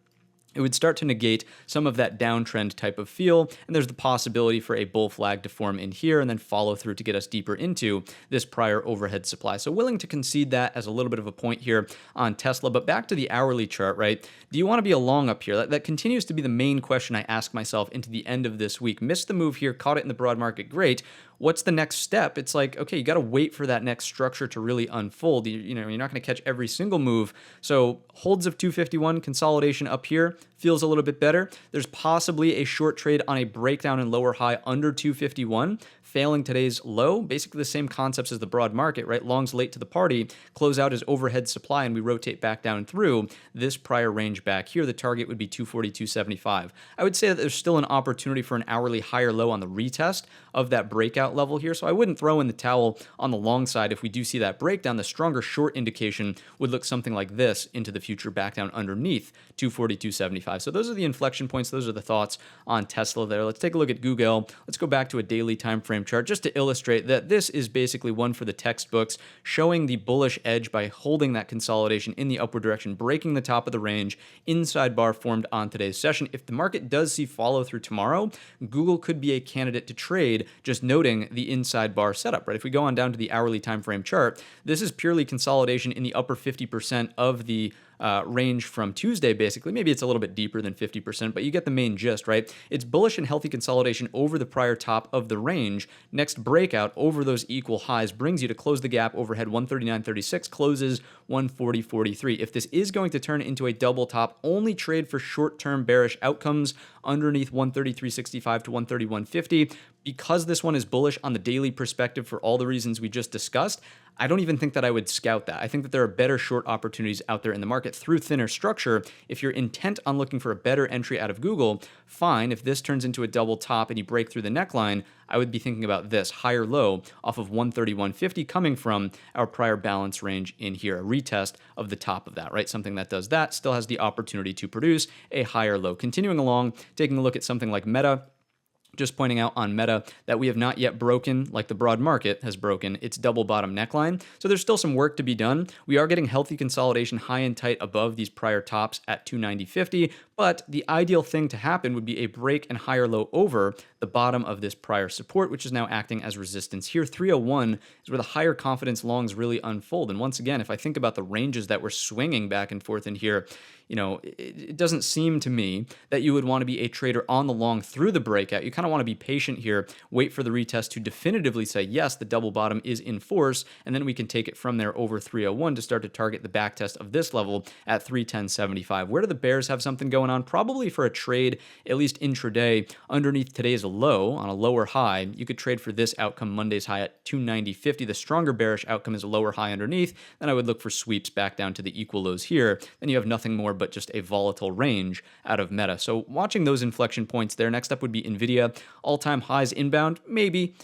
it would start to negate some of that downtrend type of feel, and there's the possibility for a bull flag to form in here and then follow through to get us deeper into this prior overhead supply. So willing to concede that as a little bit of a point here on Tesla. But back to the hourly chart, right? Do you want to be a long up here? That continues to be the main question I ask myself into the end of this week. Missed the move here, caught it in the broad market, great. What's the next step? It's like, okay, you got to wait for that next structure to really unfold. You're not going to catch every single move. So holds of 251, consolidation up here feels a little bit better. There's possibly a short trade on a breakdown and lower high under 251. Failing today's low, basically the same concepts as the broad market, right? Longs late to the party, close out as overhead supply, and we rotate back down through this prior range back here. The target would be 242.75. I would say that there's still an opportunity for an hourly higher low on the retest of that breakout level here. So I wouldn't throw in the towel on the long side if we do see that breakdown. The stronger short indication would look something like this into the future back down underneath 242.75. So those are the inflection points. Those are the thoughts on Tesla there. Let's take a look at Google. Let's go back to a daily time frame chart just to illustrate that this is basically one for the textbooks, showing the bullish edge by holding that consolidation in the upward direction, breaking the top of the range, inside bar formed on today's session. If the market does see follow through tomorrow, Google could be a candidate to trade, just noting the inside bar setup, right? If we go on down to the hourly time frame chart, this is purely consolidation in the upper 50% of the range from Tuesday, basically. Maybe it's a little bit deeper than 50%, but you get the main gist, right? It's bullish and healthy consolidation over the prior top of the range. Next breakout over those equal highs brings you to close the gap overhead 139.36, closes 140.43. If this is going to turn into a double top, only trade for short-term bearish outcomes underneath 133.65 to 131.50. Because this one is bullish on the daily perspective for all the reasons we just discussed, I don't even think that I would scout that. I think that there are better short opportunities out there in the market through thinner structure. If you're intent on looking for a better entry out of Google, fine. If this turns into a double top and you break through the neckline, I would be thinking about this higher low off of 131.50 coming from our prior balance range in here, a retest of the top of that, right? Something that does that still has the opportunity to produce a higher low. Continuing along, taking a look at something like Meta. Just pointing out on Meta that we have not yet broken, like the broad market has broken, its double bottom neckline. So there's still some work to be done. We are getting healthy consolidation high and tight above these prior tops at 290.50, but the ideal thing to happen would be a break and higher low over the bottom of this prior support, which is now acting as resistance here. 301 is where the higher confidence longs really unfold. And once again, if I think about the ranges that we're swinging back and forth in here, it doesn't seem to me that you would want to be a trader on the long through the breakout. You kind of want to be patient here, wait for the retest to definitively say, yes, the double bottom is in force, and then we can take it from there over 301 to start to target the back test of this level at 310.75. Where do the bears have something going on? Probably for a trade, at least intraday, underneath today's low on a lower high. You could trade for this outcome Monday's high at 290.50. The stronger bearish outcome is a lower high underneath. Then I would look for sweeps back down to the equal lows here. Then you have nothing more but just a volatile range out of Meta. So watching those inflection points there. Next up would be NVIDIA. All-time highs inbound. Maybe.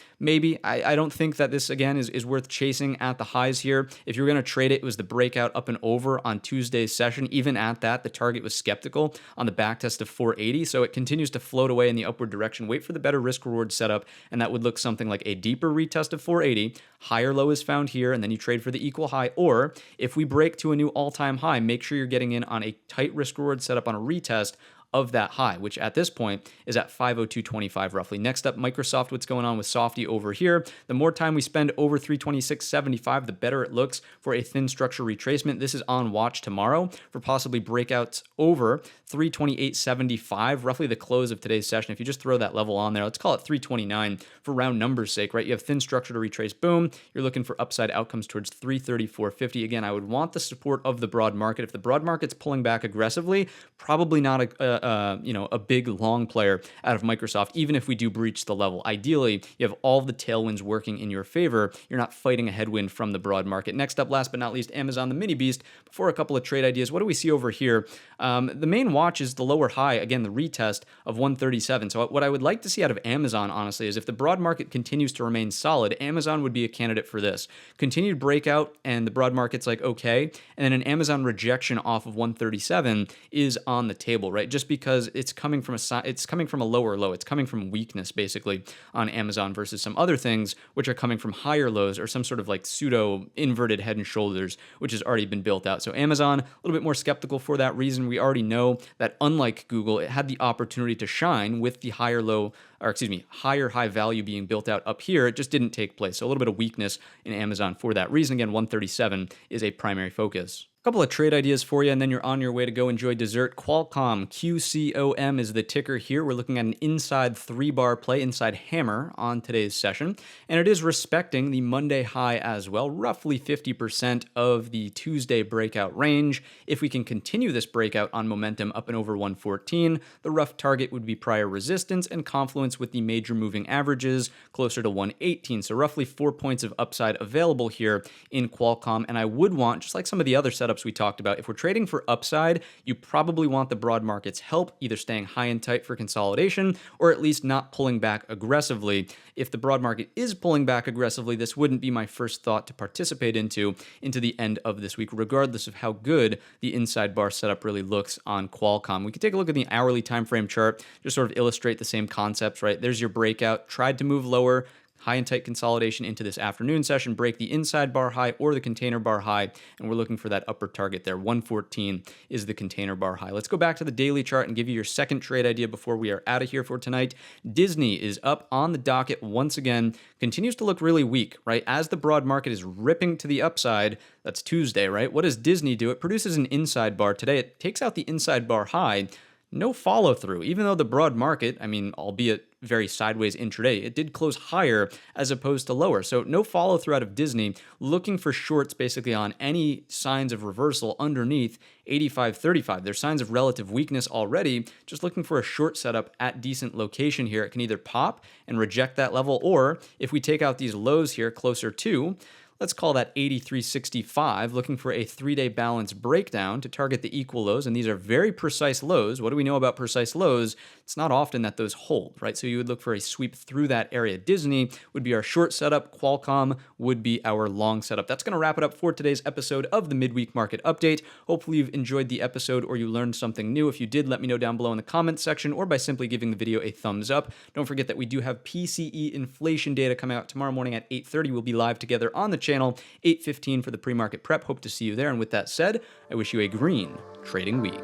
I don't think that this, again, is worth chasing at the highs here. If you're going to trade it, it was the breakout up and over on Tuesday's session. Even at that, the target was skeptical on the back test of 480. So it continues to float away in the upward direction. Wait for the better risk-reward setup, and that would look something like a deeper retest of 480. Higher low is found here, and then you trade for the equal high. Or if we break to a new all-time high, make sure you're getting in on a tight risk-reward setup on a retest of that high, which at this point is at 502.25 roughly. Next up, Microsoft, what's going on with Softy over here? The more time we spend over 326.75, the better it looks for a thin structure retracement. This is on watch tomorrow for possibly breakouts over 328.75, roughly the close of today's session. If you just throw that level on there, let's call it 329 for round numbers sake, right? You have thin structure to retrace, boom. You're looking for upside outcomes towards 334.50. Again, I would want the support of the broad market. If the broad market's pulling back aggressively, probably not a big long player out of Microsoft, even if we do breach the level. Ideally, you have all the tailwinds working in your favor. You're not fighting a headwind from the broad market. Next up, last but not least, Amazon, the mini beast. Before a couple of trade ideas, what do we see over here? The main watch is the lower high, again, the retest of 137. So what I would like to see out of Amazon, honestly, is if the broad market continues to remain solid, Amazon would be a candidate for this. Continued breakout and the broad market's like, okay, and then an Amazon rejection off of 137 is on the table, right? Just because it's coming from a lower low. It's coming from weakness, basically, on Amazon versus some other things, which are coming from higher lows or some sort of like pseudo inverted head and shoulders, which has already been built out. So Amazon, a little bit more skeptical for that reason. We already know that unlike Google, it had the opportunity to shine with the higher high value being built out up here. It just didn't take place. So a little bit of weakness in Amazon for that reason. Again, 137 is a primary focus. Couple of trade ideas for you, and then you're on your way to go enjoy dessert. Qualcomm, QCOM is the ticker here. We're looking at an inside 3-bar play, inside hammer on today's session, and it is respecting the Monday high as well, roughly 50% of the Tuesday breakout range. If we can continue this breakout on momentum up and over 114, the rough target would be prior resistance and confluence with the major moving averages closer to 118. So roughly 4 points of upside available here in Qualcomm, and I would want, just like some of the other setups we talked about, if we're trading for upside, you probably want the broad market's help, either staying high and tight for consolidation or at least not pulling back aggressively. If the broad market is pulling back aggressively, this wouldn't be my first thought to participate into the end of this week, regardless of how good the inside bar setup really looks on Qualcomm. We can take a look at the hourly time frame chart, just sort of illustrate the same concepts, right? There's your breakout, tried to move lower, high and tight consolidation into this afternoon session, break the inside bar high or the container bar high, and we're looking for that upper target there. 114 is the container bar high. Let's go back to the daily chart and give you your second trade idea before we are out of here for tonight. Disney is up on the docket once again, continues to look really weak, right? As the broad market is ripping to the upside, that's Tuesday, right? What does Disney do? It produces an inside bar today. It takes out the inside bar high. No follow through, even though the broad market, albeit very sideways intraday, it did close higher as opposed to lower. So no follow through out of Disney, looking for shorts basically on any signs of reversal underneath 85.35. There's signs of relative weakness already, just looking for a short setup at decent location here. It can either pop and reject that level, or if we take out these lows here closer to, let's call that 83.65, looking for a 3-day balance breakdown to target the equal lows, and these are very precise lows. What do we know about precise lows? It's not often that those hold, right? So you would look for a sweep through that area. Disney would be our short setup. Qualcomm would be our long setup. That's going to wrap it up for today's episode of the Midweek Market Update. Hopefully you've enjoyed the episode or you learned something new. If you did, let me know down below in the comments section or by simply giving the video a thumbs up. Don't forget that we do have PCE inflation data coming out tomorrow morning at 8:30. We'll be live together on the channel, 8:15 for the pre-market prep. Hope to see you there. And with that said, I wish you a green trading week.